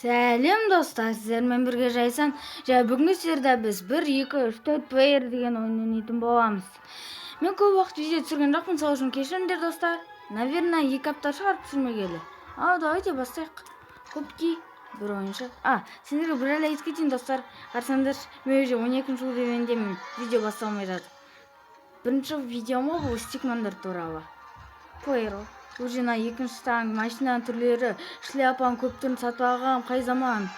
Сәлем достар, сіздермен бірге жайсан. Бүгінгі сіздерде біз 1, 2, 3, 4 плеер деген ойын ойнайтын боламыз. Мен көп уақыт видео түсірген жоқпын, сол үшін кешіріңдер достар. Наверное, 2 апта шығар түсірмегелі. Давайте бастайық. Көпки бір ойыншы. Сендерге бір әлі айтып кетейін достар. Қарсаңдар, мен уже 12-ші уровендемін. Видео басталмай жатыр. Бірінші видеома бұл стикмандар туралы. Плеер. Уже екінші танк, машина түрлері, шляпаның көп түрін сатып алғам, қай заман.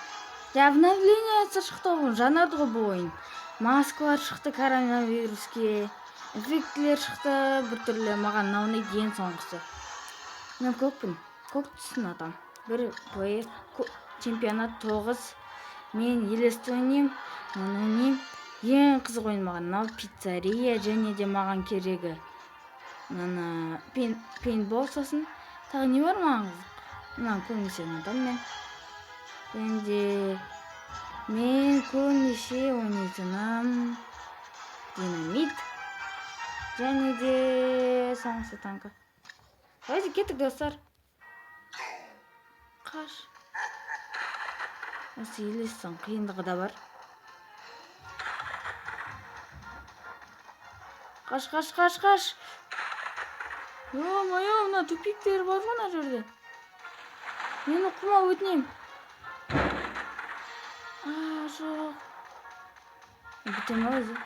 Обновлениесі шықты ғой, жанарды ғой бұл ойын. Маскалар шықты коронавируске, эффектілер шықты, бір түрлі маған ұнайды ең соңғысы. Мен көкпін, көк түссін атам. Бір плеер, чемпионат 9. Мен елесті ойнайым, ең қызық ойын маған. Мынау пиццерия және де маған керегі. Пейнтбол сосын. Тағы не бар маған қызық? Көбінесе ойнайтын мен. Мен көбінесе ойнайтыным динамит. Және де соңғысы танкі. Давайте кеттік достар. Қаш. Осы елестің қиындығы да бар. Қаш. Ё-моё, мына тупиктер бар ғой мына жерде. Мені құма өтінем. Жоқ. Бітем өзі.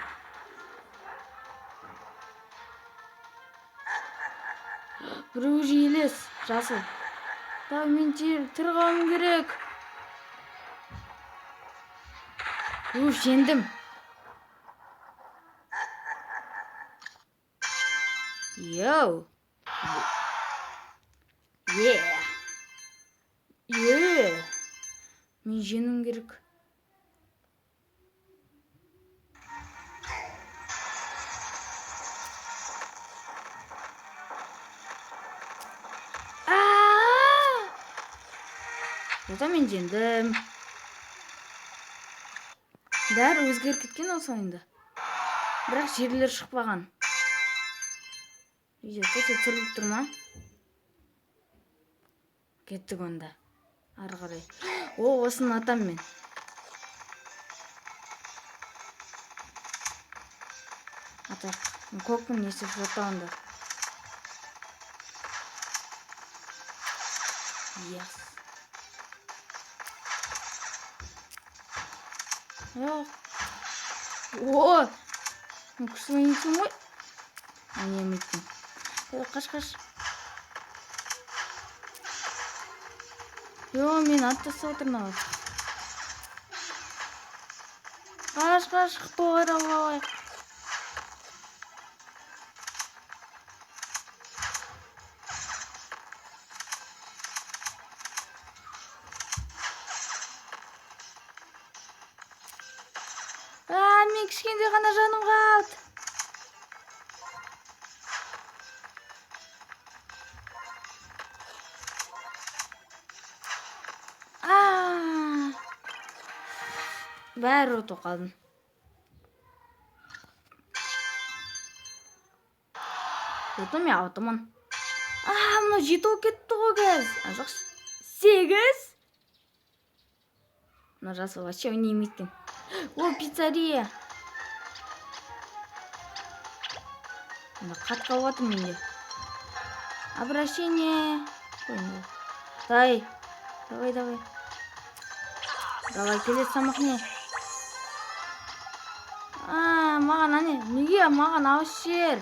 Біреу уже елес, жасыл. Мен тырғауым керек. Жеңдім. Йоу. Мен жеңуім керек. Мен жеңдім. Бәрі өзгеріп кеткен осы ойында. Бірақ жерлер шықпаған. Түсіріліп тұр ма? Кеттік онда. Ары қарай. Осыны атам мен. Атақ. Көкпін есіп жата онда. Yes. Күшті ойнайтын ғой. Емейтін. Қаш. Мен аттасы отырмын. Қаш, қыпылғыр алғалай. Мен кішкенде ғана жаным қалды. Бәрі ұтып қалдым. Мен аутымын. Мына 7 ол кетті ғой кәз. Жоқ, 8. Мына жасы вообще ойнаймайтын. Пиццерия. Қатқа отым менде. Обращение. Давай. Давай, келес самахне. Маған неге маған ауыз жер.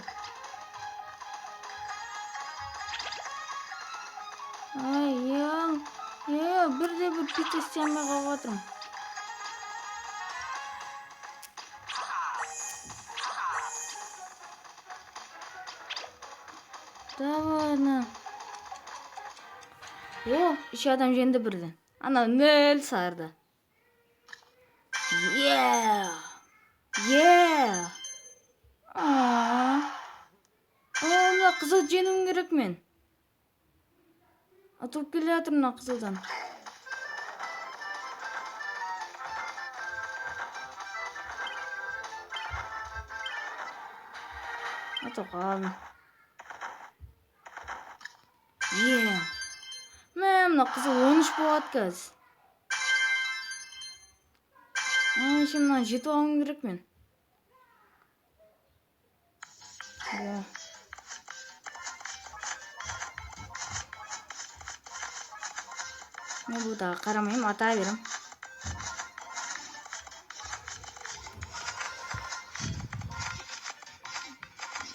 Бірде-бір пицца істемей қалып отырмын. Давай. Еще адам жеңді бірден. 0 сарды. Мына қызыл жеңуім керек мен. Атып келе жатыр мына қызылдан. Атып қалдым. Мына қызыл 13 болады кәз. Еще мынаны жетіп алуым керек мен. Мен бұдағы қарамайым, ата берем.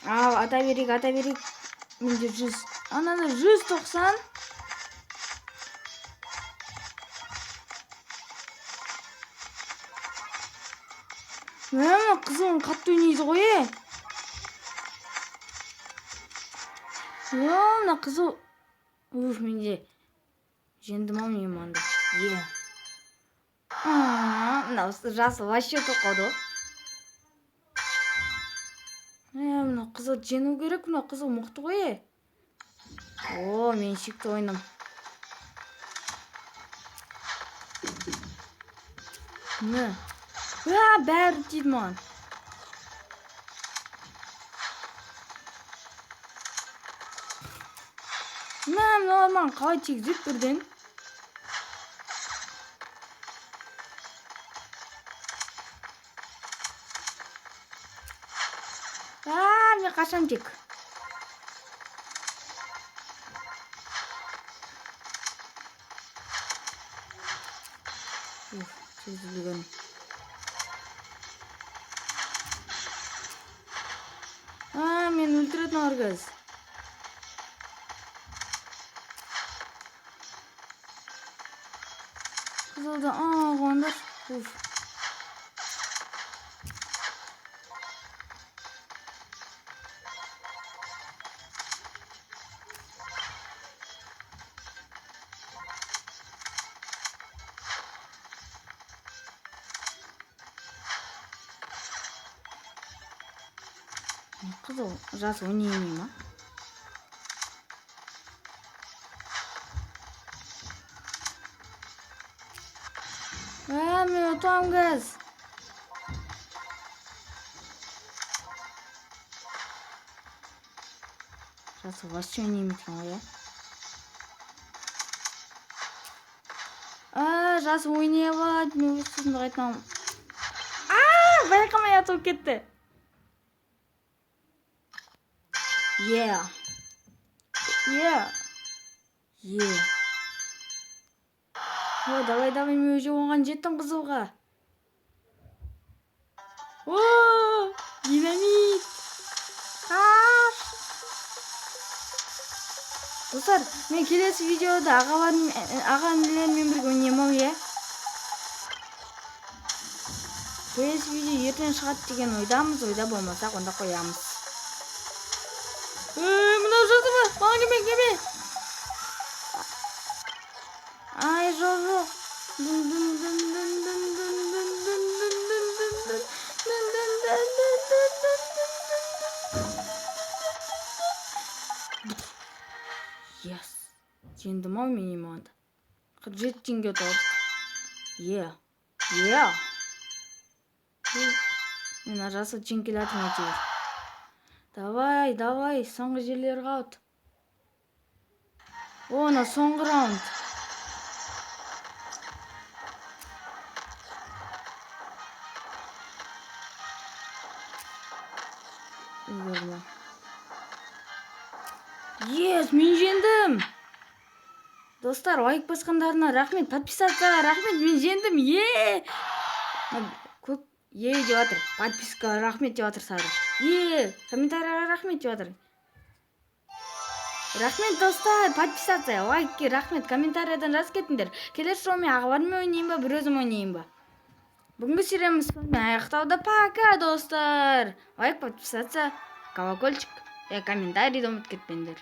Ата берейік. Менде 100. Анада 190. Мына қызым қатты ойнайды ғой. Мына қызыл. Менде жеңдім-ау мен мында. Мына жасыл вообще тоқады. Мына қызыл жеңу керек, мына қызыл мықты ғой. Мен сүйікті ойным. Бәрі тиді маған. Маған қалай тигізіп бірден. Мен қашам тек. Сезілген. Мен өлтіретін аргаз. Қызылды, қондар. Қызыл жас ойнаймай ма? Мен ұтам кыз. Жасы вообще ойнаймай екен ғой. Жасы ойнай алады. Мен өз сөзімді қайтамын. Байқамай атып кетті. Давай, мен уже оған жеттім қызылға. Динамит. Достар, мен келесі видеода ағамділермен бірге ойнаймын. Келесі видео ертең шығады деген ойдамыз, ойда болмасақ онда қоямыз. Мынау жазды ма? Маған кеме. Жоқ. Жеңдім-ау мен иманды. 47 теңге ұтылдық. Мен ажасы жеңкелатым әйтеуір. Давай, соңғы жерлер қалды. Мына соңғы раунд. Мен жеңдім. Достар, лайк басқандарына рахмет, подписаться рахмет, мен жеңдім. Көп деп жатыр. Подписка рахмет деп жатыр сары. Комментарияға рахмет деп жатыр. Рахмет достар, подписаться, лайкке рахмет, комментариядан жазып кетіңдер. Келесі жолы мен ағаларыммен ойнайын ба, бір өзім ойнайын ба. Бүгінгі сериямыз сонымен аяқталды. Пока достар. Лайк, подписаться, колокольчик, комментарийді ұмытып кетпеңдер.